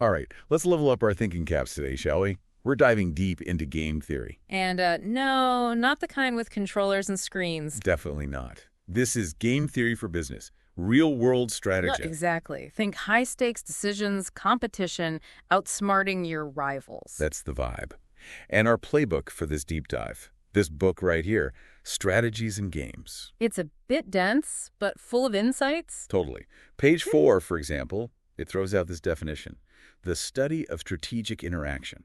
All right, let's level up our thinking caps today, shall we? We're diving deep into game theory. And no, not the kind with controllers and screens. Definitely not. This is game theory for business, real-world No, strategy. exactly. Think high-stakes decisions, competition, outsmarting your rivals. That's the vibe. And our playbook for this deep dive, this book right here, Strategies and Games. It's a bit dense, but full of insights. Totally. Page 4, for example, it throws out this definition: the study of strategic interaction.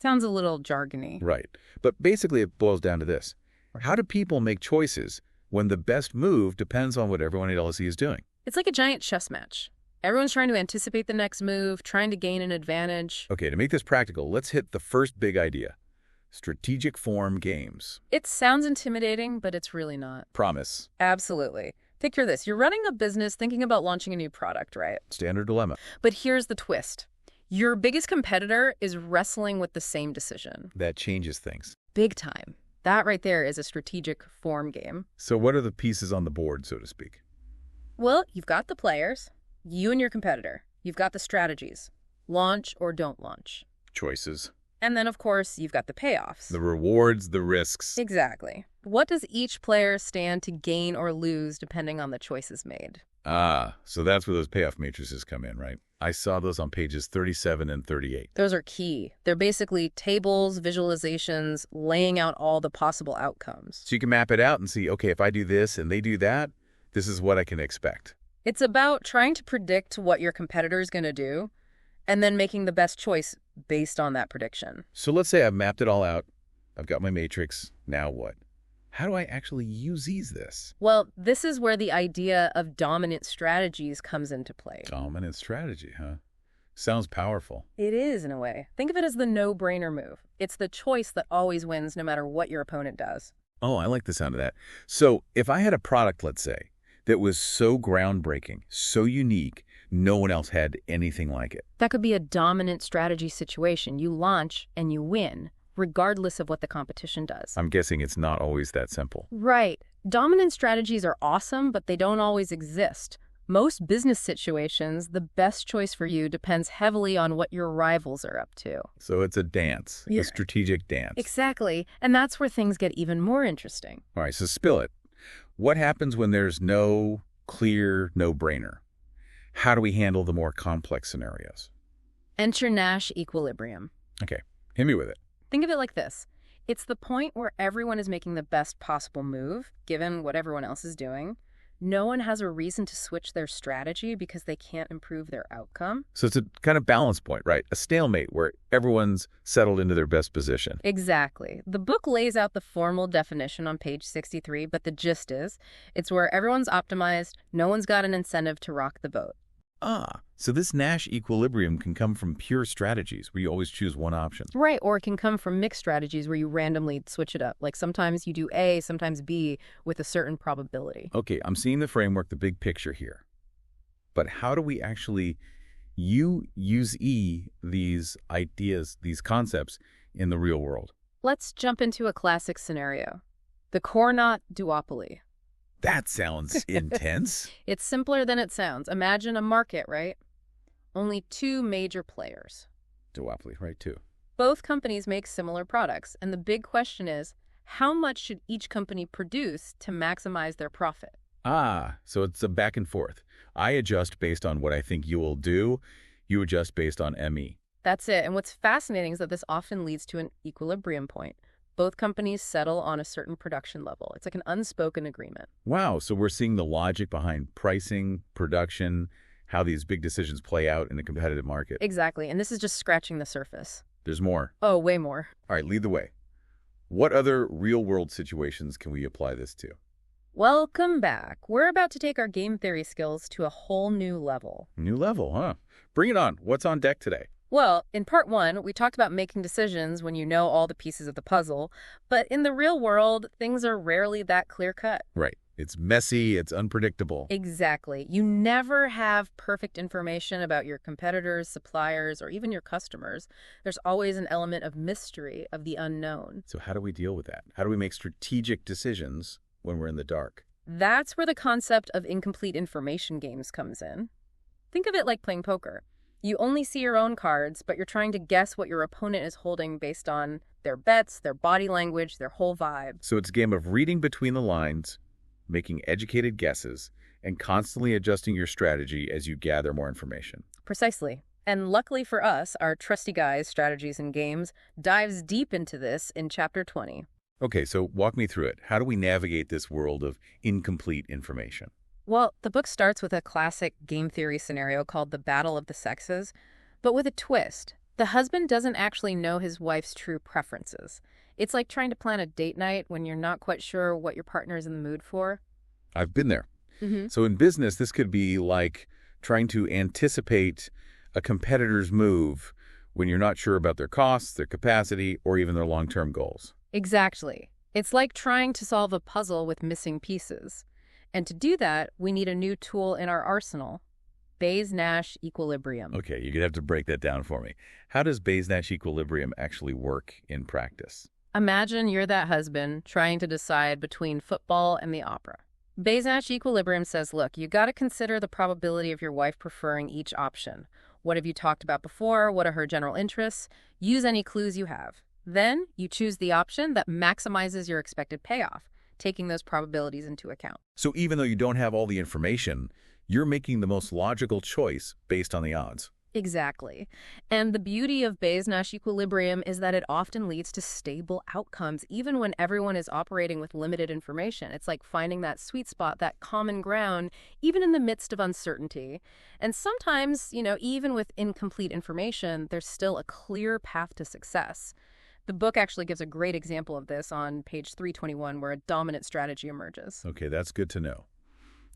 Sounds a little jargony. Right. But basically it boils down to this. How do people make choices when the best move depends on what everyone at LSE is doing? It's like a giant chess match. Everyone's trying to anticipate the next move, trying to gain an advantage. Okay, to make this practical, let's hit the first big idea. Strategic form games. It sounds intimidating, but it's really not. Promise. Absolutely. Picture this. You're running a business thinking about launching a new product, right? Standard dilemma. But here's the twist. Your biggest competitor is wrestling with the same decision. That changes things. Big time. That right there is a strategic form game. So what are the pieces on the board, so to speak? Well, you've got the players, you and your competitor. You've got the strategies. Launch or don't launch. Choices. And then, of course, you've got the payoffs. The rewards, the risks. Exactly. What does each player stand to gain or lose depending on the choices made? Ah, so that's where those payoff matrices come in, right? I saw those on pages 37 and 38. Those are key. They're basically tables, visualizations, laying out all the possible outcomes. So you can map it out and see, okay, if I do this and they do that, this is what I can expect. It's about trying to predict what your competitor is going to do and then making the best choice based on that prediction. So let's say I've mapped it all out. I've got my matrix. Now what? How do I actually use this? Well, this is where the idea of dominant strategies comes into play. Dominant strategy, huh? Sounds powerful. It is, in a way. Think of it as the no-brainer move. It's the choice that always wins no matter what your opponent does. Oh, I like the sound of that. So if I had a product, let's say, that was so groundbreaking, so unique, no one else had anything like it. That could be a dominant strategy situation. You launch and you win, regardless of what the competition does. I'm guessing it's not always that simple. Right. Dominant strategies are awesome, but they don't always exist. Most business situations, the best choice for you depends heavily on what your rivals are up to. So it's a dance, Yeah. a strategic dance. Exactly. And that's where things get even more interesting. All right, so spill it. What happens when there's no clear no-brainer? How do we handle the more complex scenarios? Enter Nash equilibrium. Okay, hit me with it. Think of it like this. It's the point where everyone is making the best possible move, given what everyone else is doing. No one has a reason to switch their strategy because they can't improve their outcome. So it's a kind of balance point, right? A stalemate where everyone's settled into their best position. Exactly. The book lays out the formal definition on page 63, but the gist is, it's where everyone's optimized, no one's got an incentive to rock the boat. Ah, so this Nash equilibrium can come from pure strategies where you always choose one option. Right, or it can come from mixed strategies where you randomly switch it up. Like sometimes you do A, sometimes B with a certain probability. Okay, I'm seeing the framework, the big picture here. But how do we actually use these ideas, these concepts in the real world? Let's jump into a classic scenario. The Cournot duopoly. That sounds intense. It's simpler than it sounds. Imagine a market, right? Only two major players. Duopoly, right, too. Both companies make similar products, and the big question is, how much should each company produce to maximize their profit? Ah, so it's a back and forth. I adjust based on what I think you will do. You adjust based on ME. That's it. And what's fascinating is that this often leads to an equilibrium point. Both companies settle on a certain production level. It's like an unspoken agreement. Wow, so we're seeing the logic behind pricing, production, how these big decisions play out in a competitive market. Exactly. And this is just scratching the surface. There's more. Oh, way more. All right, lead the way. What other real-world situations can we apply this to? Welcome back. We're about to take our game theory skills to a whole new level. New level, huh? Bring it on. What's on deck today? Well, in part one, we talked about making decisions when you know all the pieces of the puzzle, but in the real world, things are rarely that clear-cut. Right. It's messy, it's unpredictable. Exactly. You never have perfect information about your competitors, suppliers, or even your customers. There's always an element of mystery, of the unknown. So how do we deal with that? How do we make strategic decisions when we're in the dark? That's where the concept of incomplete information games comes in. Think of it like playing poker. You only see your own cards, but you're trying to guess what your opponent is holding based on their bets, their body language, their whole vibe. So it's a game of reading between the lines, making educated guesses, and constantly adjusting your strategy as you gather more information. Precisely. And luckily for us, our trusty guys, Strategies and Games, dives deep into this in Chapter 20. Okay, so walk me through it. How do we navigate this world of incomplete information? Well, the book starts with a classic game theory scenario called the Battle of the Sexes, but with a twist. The husband doesn't actually know his wife's true preferences. It's like trying to plan a date night when you're not quite sure what your partner is in the mood for. I've been there. Mm-hmm. So in business, this could be like trying to anticipate a competitor's move when you're not sure about their costs, their capacity, or even their long-term goals. Exactly. It's like trying to solve a puzzle with missing pieces. And to do that, we need a new tool in our arsenal, Bayes-Nash equilibrium. Okay, you're going to have to break that down for me. How does Bayes-Nash equilibrium actually work in practice? Imagine you're that husband trying to decide between football and the opera. Bayes-Nash equilibrium says, look, you got to consider the probability of your wife preferring each option. What have you talked about before? What are her general interests? Use any clues you have. Then you choose the option that maximizes your expected payoff, taking those probabilities into account. So even though you don't have all the information, you're making the most logical choice based on the odds. Exactly. And the beauty of Bayes-Nash equilibrium is that it often leads to stable outcomes, even when everyone is operating with limited information. It's like finding that sweet spot, that common ground, even in the midst of uncertainty. And sometimes, even with incomplete information, there's still a clear path to success. The book actually gives a great example of this on page 321, where a dominant strategy emerges. Okay, that's good to know.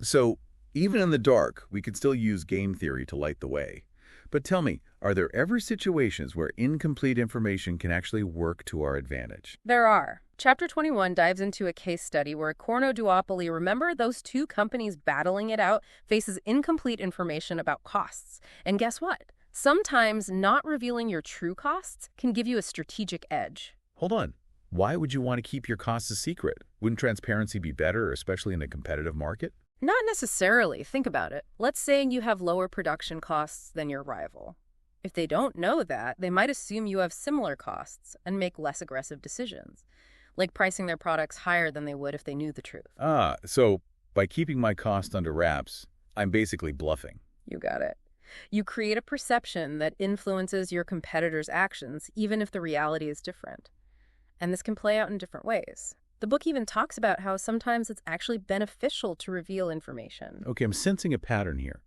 So even in the dark, we could still use game theory to light the way. But tell me, are there ever situations where incomplete information can actually work to our advantage? There are. Chapter 21 dives into a case study where a corno duopoly, remember those two companies battling it out, faces incomplete information about costs. And guess what? Sometimes not revealing your true costs can give you a strategic edge. Hold on. Why would you want to keep your costs a secret? Wouldn't transparency be better, especially in a competitive market? Not necessarily. Think about it. Let's say you have lower production costs than your rival. If they don't know that, they might assume you have similar costs and make less aggressive decisions, like pricing their products higher than they would if they knew the truth. So by keeping my cost under wraps, I'm basically bluffing. You got it. You create a perception that influences your competitor's actions, even if the reality is different. And this can play out in different ways. The book even talks about how sometimes it's actually beneficial to reveal information. Okay, I'm sensing a pattern here.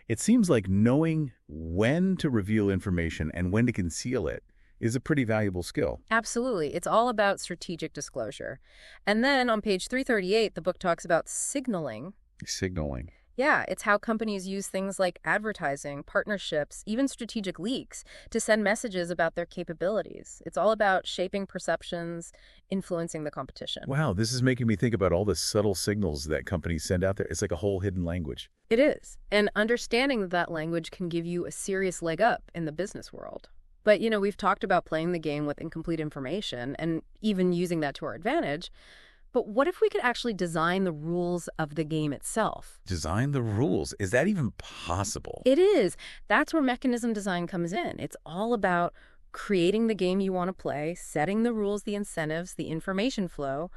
It seems like knowing when to reveal information and when to conceal it is a pretty valuable skill. Absolutely. It's all about strategic disclosure. And then on page 338, the book talks about signaling. Signaling. Yeah, it's how companies use things like advertising, partnerships, even strategic leaks to send messages about their capabilities. It's all about shaping perceptions, influencing the competition. Wow, this is making me think about all the subtle signals that companies send out there. It's like a whole hidden language. It is. And understanding that language can give you a serious leg up in the business world. But, we've talked about playing the game with incomplete information and even using that to our advantage. But what if we could actually design the rules of the game itself? Design the rules? Is that even possible? It is. That's where mechanism design comes in. It's all about creating the game you want to play, setting the rules, the incentives, the information flow,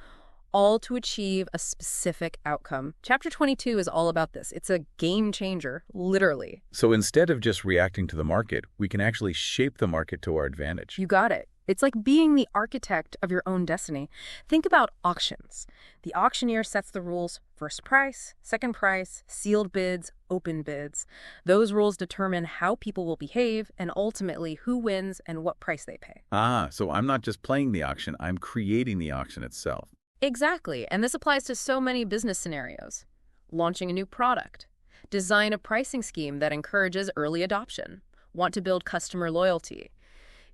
all to achieve a specific outcome. Chapter 22 is all about this. It's a game changer, literally. So instead of just reacting to the market, we can actually shape the market to our advantage. You got it. It's like being the architect of your own destiny. Think about auctions. The auctioneer sets the rules: first price, second price, sealed bids, open bids. Those rules determine how people will behave and ultimately who wins and what price they pay. So I'm not just playing the auction, I'm creating the auction itself. Exactly. And this applies to so many business scenarios. Launching a new product. Design a pricing scheme that encourages early adoption. Want to build customer loyalty.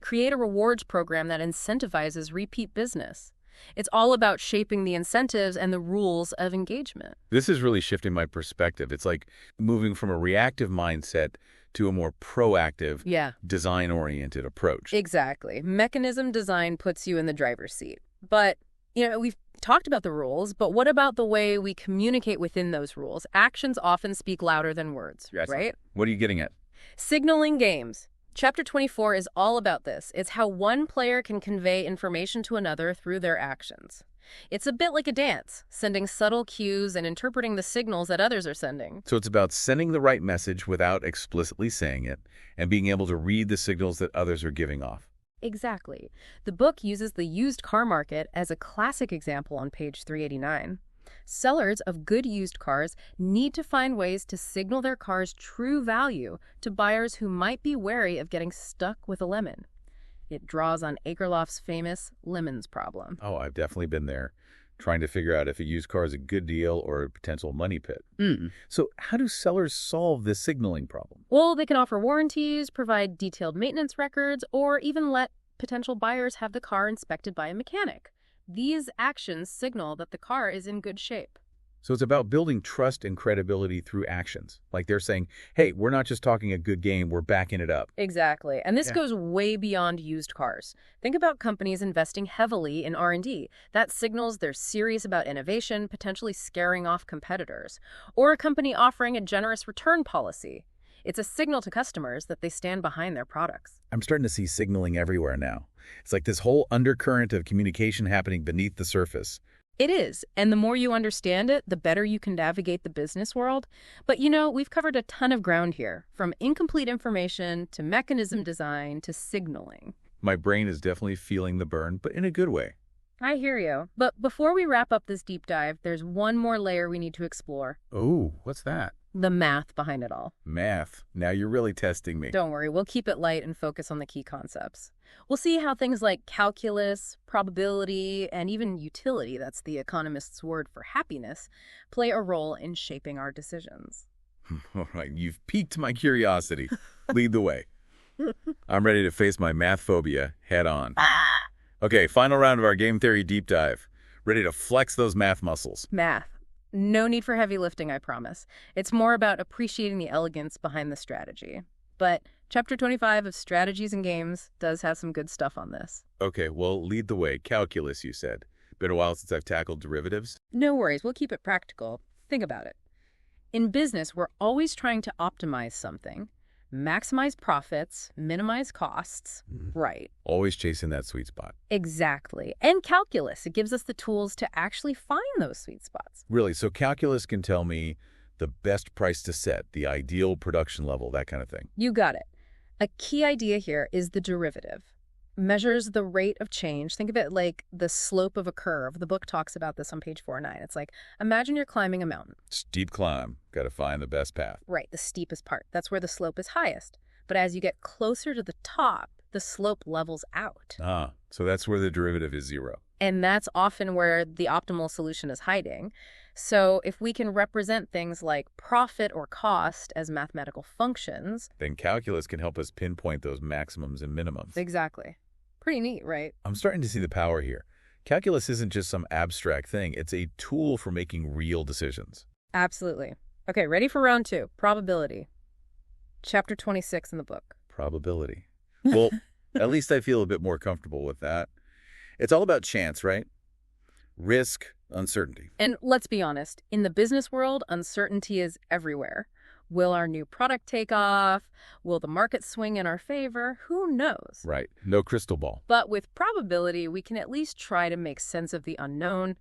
Create a rewards program that incentivizes repeat business. It's all about shaping the incentives and the rules of engagement. This is really shifting my perspective. It's like moving from a reactive mindset to a more proactive, design-oriented approach. Exactly. Mechanism design puts you in the driver's seat. But, we've talked about the rules, but what about the way we communicate within those rules? Actions often speak louder than words, right? What are you getting at? Signaling games. Chapter 24 is all about this. It's how one player can convey information to another through their actions. It's a bit like a dance, sending subtle cues and interpreting the signals that others are sending. So it's about sending the right message without explicitly saying it and being able to read the signals that others are giving off. Exactly. The book uses the used car market as a classic example on page 389. Sellers of good used cars need to find ways to signal their car's true value to buyers who might be wary of getting stuck with a lemon. It draws on Akerloff's famous lemons problem. Oh, I've definitely been there, trying to figure out if a used car is a good deal or a potential money pit. So how do sellers solve this signaling problem? Well, they can offer warranties, provide detailed maintenance records, or even let potential buyers have the car inspected by a mechanic. These actions signal that the car is in good shape. So it's about building trust and credibility through actions. Like they're saying, hey, we're not just talking a good game, we're backing it up. Exactly. And this goes way beyond used cars. Think about companies investing heavily in R&D. That signals they're serious about innovation, potentially scaring off competitors. Or a company offering a generous return policy. It's a signal to customers that they stand behind their products. I'm starting to see signaling everywhere now. It's like this whole undercurrent of communication happening beneath the surface. It is, and the more you understand it, the better you can navigate the business world. But we've covered a ton of ground here, from incomplete information to mechanism design to signaling. My brain is definitely feeling the burn, but in a good way. I hear you. But before we wrap up this deep dive, there's one more layer we need to explore. Oh, what's that? The math behind it all. Math. Now you're really testing me. Don't worry, we'll keep it light and focus on the key concepts. We'll see how things like calculus, probability, and even utility, that's the economist's word for happiness, play a role in shaping our decisions. All right, you've piqued my curiosity. Lead the way. I'm ready to face my math phobia head on. Okay, final round of our game theory deep dive. Ready to flex those math muscles. Math. No need for heavy lifting, I promise. It's more about appreciating the elegance behind the strategy. But Chapter 25 of Strategies and Games does have some good stuff on this. Okay, well, lead the way. Calculus, you said. Been a while since I've tackled derivatives. No worries, we'll keep it practical. Think about it. In business, we're always trying to optimize something. Maximize profits, minimize costs, right? Always chasing that sweet spot. Exactly. And calculus, it gives us the tools to actually find those sweet spots. Really, so calculus can tell me the best price to set, the ideal production level, that kind of thing. You got it. A key idea here is the derivative. Measures the rate of change. Think of it like the slope of a curve. The book talks about this on page 409. It's like, imagine you're climbing a mountain. Steep climb. Got to find the best path. Right, the steepest part. That's where the slope is highest. But as you get closer to the top, the slope levels out. Ah, so that's where the derivative is zero. And that's often where the optimal solution is hiding. So if we can represent things like profit or cost as mathematical functions, then calculus can help us pinpoint those maximums and minimums. Exactly. Pretty neat, right? I'm starting to see the power here. Calculus isn't just some abstract thing. It's a tool for making real decisions. Absolutely. Okay, ready for round 2, probability. Chapter 26 in the book. Probability. Well, at least I feel a bit more comfortable with that. It's all about chance, right? Risk, uncertainty. And let's be honest, in the business world, uncertainty is everywhere. Will our new product take off? Will the market swing in our favor? Who knows? Right. No crystal ball. But with probability, we can at least try to make sense of the unknown,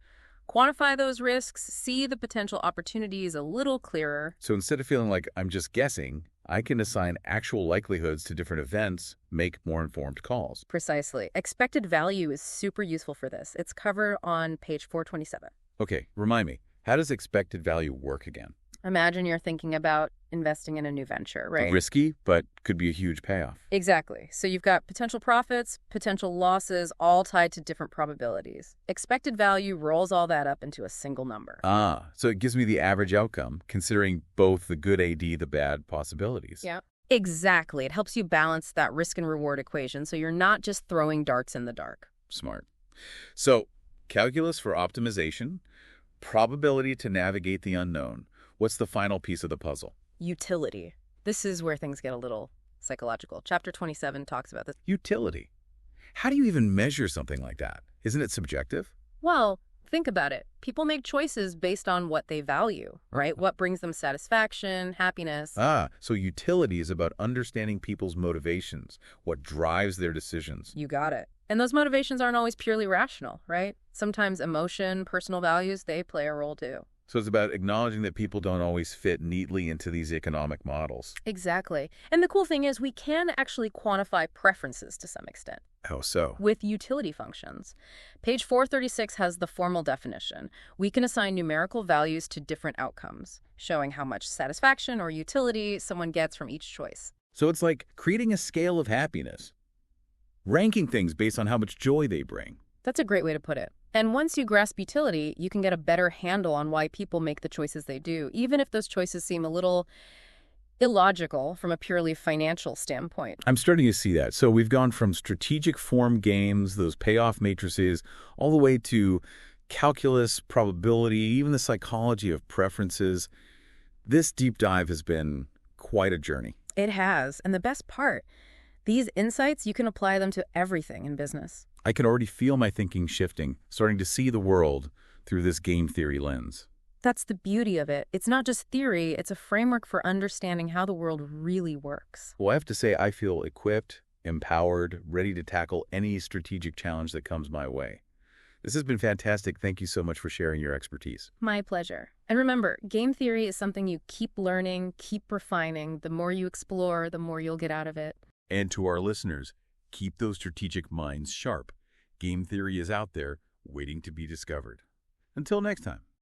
quantify those risks, see the potential opportunities a little clearer. So instead of feeling like I'm just guessing, I can assign actual likelihoods to different events, make more informed calls. Precisely. Expected value is super useful for this. It's covered on page 427. Okay, remind me, how does expected value work again? Imagine you're thinking about investing in a new venture, right? Risky, but could be a huge payoff. Exactly. So you've got potential profits, potential losses, all tied to different probabilities. Expected value rolls all that up into a single number. Ah, so it gives me the average outcome, considering both the good AD, the bad possibilities. Yeah. Exactly. It helps you balance that risk and reward equation so you're not just throwing darts in the dark. Smart. So, calculus for optimization, probability to navigate the unknown. What's the final piece of the puzzle? Utility. This is where things get a little psychological. Chapter 27 talks about this. Utility. How do you even measure something like that? Isn't it subjective? Well, Think about it. People make choices based on what they value, right? What brings them satisfaction, happiness. Ah, so utility is about understanding people's motivations, what drives their decisions. You got it. And those motivations aren't always purely rational, right? Sometimes emotion, personal values, they play a role too. So it's about acknowledging that people don't always fit neatly into these economic models. Exactly. And the cool thing is we can actually quantify preferences to some extent How so? with utility functions. Page 436 has the formal definition. We can assign numerical values to different outcomes, showing how much satisfaction or utility someone gets from each choice. So it's like creating a scale of happiness, ranking things based on how much joy they bring. That's a great way to put it. And once you grasp utility, you can get a better handle on why people make the choices they do, even if those choices seem a little illogical from a purely financial standpoint. I'm starting to see that. So we've gone from strategic form games, those payoff matrices, all the way to calculus, probability, even the psychology of preferences. This deep dive has been quite a journey. It has. And the best part, these insights, you can apply them to everything in business. I can already feel my thinking shifting, starting to see the world through this game theory lens. That's the beauty of it. It's not just theory, it's a framework for understanding how the world really works. Well, I have to say I feel equipped, empowered, ready to tackle any strategic challenge that comes my way. This has been fantastic. Thank you so much for sharing your expertise. My pleasure. And remember, game theory is something you keep learning, keep refining. The more you explore, the more you'll get out of it. And to our listeners, keep those strategic minds sharp. Game theory is out there, waiting to be discovered. Until next time.